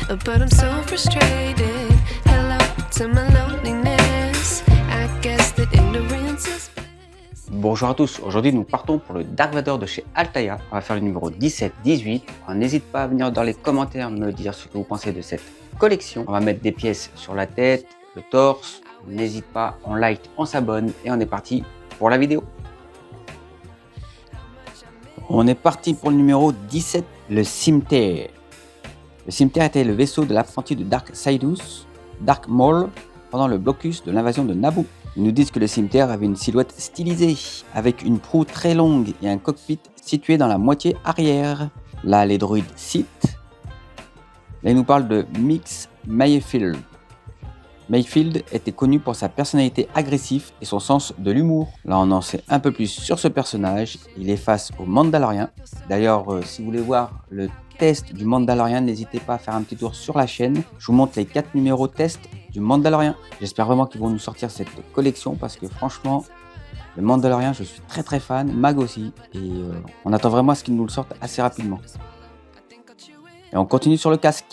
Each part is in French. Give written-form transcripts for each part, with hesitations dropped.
but I'm so frustrated. Hello to my loneliness. I guess that ignorance is bliss. Bonjour à tous, aujourd'hui nous partons pour le Dark Vador de chez Altaïa. On va faire le numéro 17-18. N'hésite pas à venir dans les commentaires me dire ce que vous pensez de cette collection. On va mettre des pièces sur la tête, le torse. N'hésite pas, on like, on s'abonne et on est parti pour la vidéo. On est parti pour le numéro 17, le Cimetière. Le Cimetière était le vaisseau de l'apprenti de Dark Sidus, Dark Maul, pendant le blocus de l'invasion de Naboo. Ils nous disent que le Cimetière avait une silhouette stylisée, avec une proue très longue et un cockpit situé dans la moitié arrière. Là, les droïdes Sith. Là, ils nous parlent de Mix Mayfield. Mayfield était connu pour sa personnalité agressive et son sens de l'humour. Là, on en sait un peu plus sur ce personnage. Il est face au Mandalorian. D'ailleurs, si vous voulez voir le test du Mandalorian, n'hésitez pas à faire un petit tour sur la chaîne. Je vous montre les 4 numéros test du Mandalorian. J'espère vraiment qu'ils vont nous sortir cette collection parce que franchement, le Mandalorian, je suis très fan. Mag aussi. Et on attend vraiment à ce qu'ils nous le sortent assez rapidement. Et on continue sur le casque.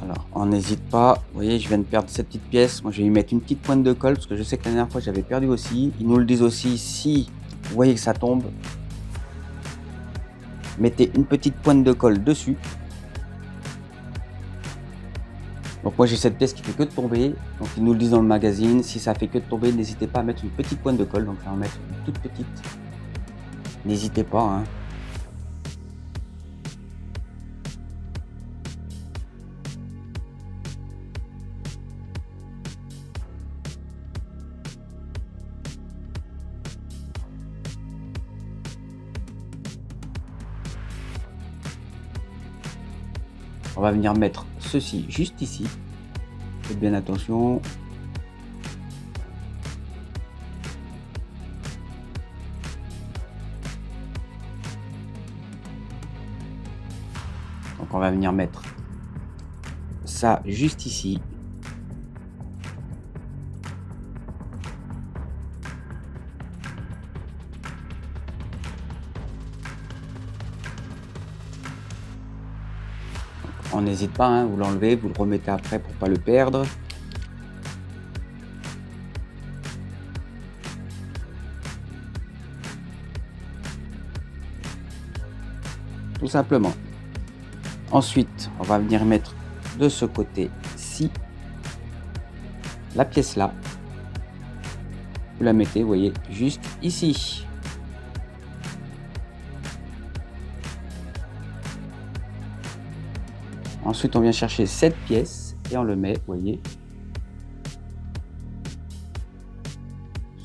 Alors, on n'hésite pas, vous voyez, je viens de perdre cette petite pièce. Moi, je vais y mettre une petite pointe de colle parce que je sais que la dernière fois, j'avais perdu aussi. Ils nous le disent aussi, si vous voyez que ça tombe, mettez une petite pointe de colle dessus. Donc moi, j'ai cette pièce qui fait que de tomber. Donc, ils nous le disent dans le magazine. Si ça fait que de tomber, n'hésitez pas à mettre une petite pointe de colle. Donc, on va en mettre une toute petite. N'hésitez pas, hein. On va venir mettre ceci juste ici. Faites bien attention. Donc on va venir mettre ça juste ici. On n'hésite pas, hein, vous l'enlevez, vous le remettez après pour pas le perdre. Tout simplement. Ensuite, on va venir mettre de ce côté-ci la pièce là. Vous la mettez, vous voyez, juste ici. Ensuite, on vient chercher cette pièce et on le met, vous voyez.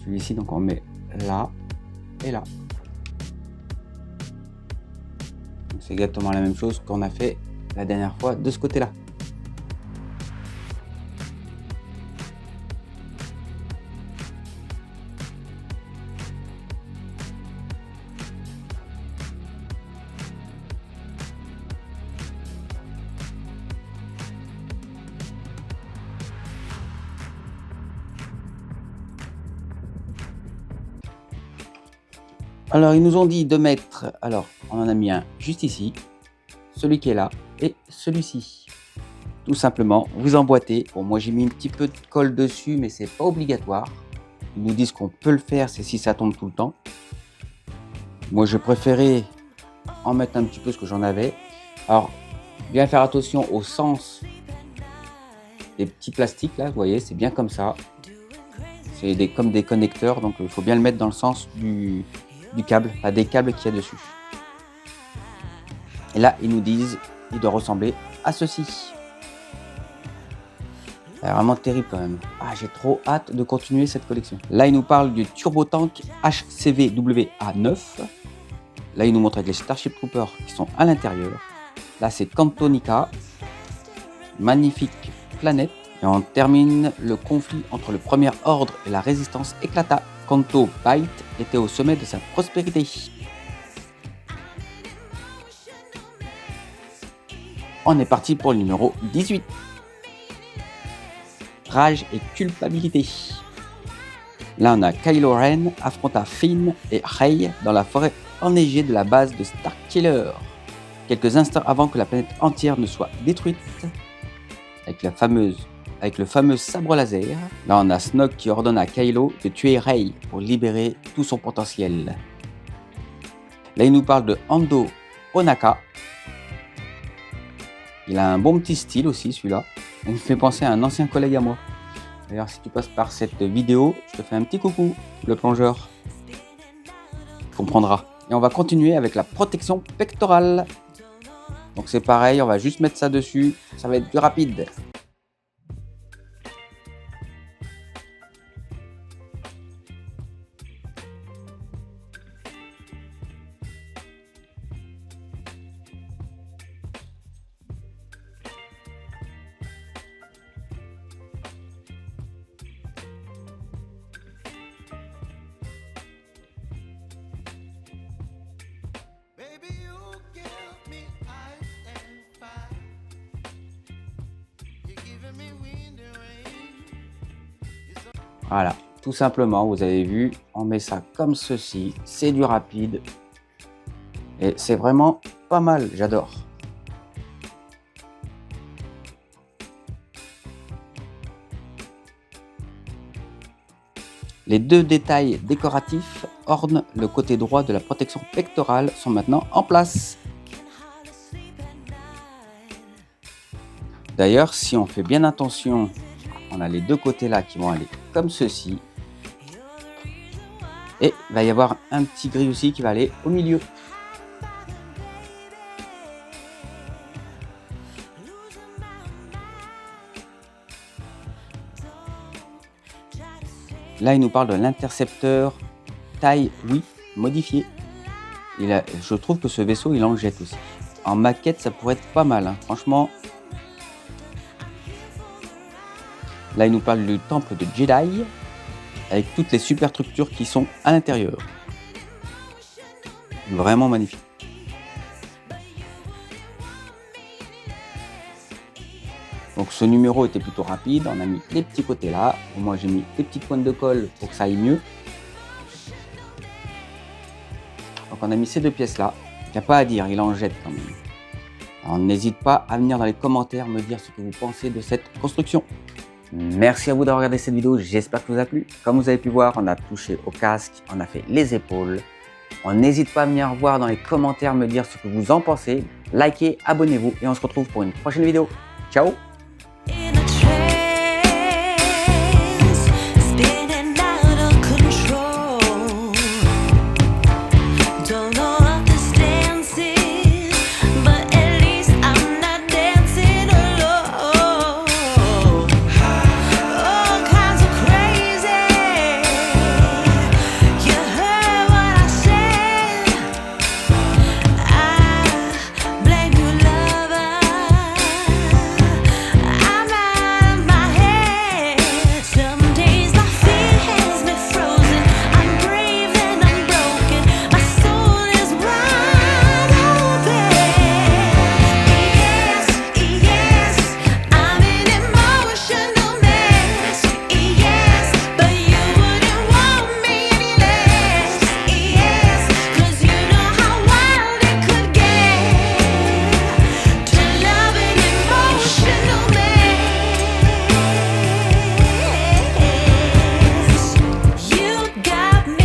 Celui-ci, donc on met là et là. C'est exactement la même chose qu'on a fait la dernière fois de ce côté-là. Alors, ils nous ont dit de mettre, alors, on en a mis un juste ici, celui qui est là, et celui-ci. Tout simplement, vous emboîtez. Bon, moi, j'ai mis un petit peu de colle dessus, mais c'est pas obligatoire. Ils nous disent qu'on peut le faire, c'est si ça tombe tout le temps. Moi, je préférais en mettre un petit peu ce que j'en avais. Alors, bien faire attention au sens des petits plastiques, là, vous voyez, c'est bien comme ça. C'est comme des connecteurs, donc il faut bien le mettre dans le sens du câble, pas des câbles qu'il y a dessus. Et là, ils nous disent, il doit ressembler à ceci. C'est vraiment terrible quand même. Ah, j'ai trop hâte de continuer cette collection. Là, ils nous parlent du Turbo Tank HCVWA9. Là, ils nous montrent avec les Starship Troopers qui sont à l'intérieur. Là, c'est Cantonica. Magnifique planète. Et on termine le conflit entre le Premier Ordre et la Résistance éclata. Canto Bight était au sommet de sa prospérité. On est parti pour le numéro 18. Rage et culpabilité. Là, on a Kylo Ren affronta Finn et Rey dans la forêt enneigée de la base de Starkiller. Quelques instants avant que la planète entière ne soit détruite, avec le fameux sabre laser. Là, on a Snoke qui ordonne à Kylo de tuer Rey pour libérer tout son potentiel. Là, il nous parle de Ando Onaka. Il a un bon petit style aussi, celui-là. Il me fait penser à un ancien collègue à moi. D'ailleurs, si tu passes par cette vidéo, je te fais un petit coucou, le plongeur. Tu comprendras. Et on va continuer avec la protection pectorale. Donc c'est pareil, on va juste mettre ça dessus. Ça va être plus rapide. Voilà, tout simplement, vous avez vu, on met ça comme ceci, c'est du rapide et c'est vraiment pas mal, j'adore. Les deux détails décoratifs ornent le côté droit de la protection pectorale sont maintenant en place. D'ailleurs, si on fait bien attention, on a les deux côtés là qui vont aller comme ceci. Et il va y avoir un petit gris aussi qui va aller au milieu. Là, il nous parle de l'intercepteur taille oui modifié. Je trouve que ce vaisseau, il en jette aussi. En maquette, ça pourrait être pas mal, hein. Franchement. Là, il nous parle du temple de Jedi, avec toutes les superstructures qui sont à l'intérieur. Vraiment magnifique. Donc ce numéro était plutôt rapide, on a mis les petits côtés là. Moi j'ai mis des petites pointes de colle pour que ça aille mieux. Donc on a mis ces deux pièces là. Il n'y a pas à dire, il en jette quand même. Alors n'hésite pas à venir dans les commentaires me dire ce que vous pensez de cette construction. Merci à vous d'avoir regardé cette vidéo, j'espère que ça vous a plu. Comme vous avez pu voir, on a touché au casque, on a fait les épaules. On n'hésite pas à venir voir dans les commentaires me dire ce que vous en pensez. Likez, abonnez-vous et on se retrouve pour une prochaine vidéo. Ciao!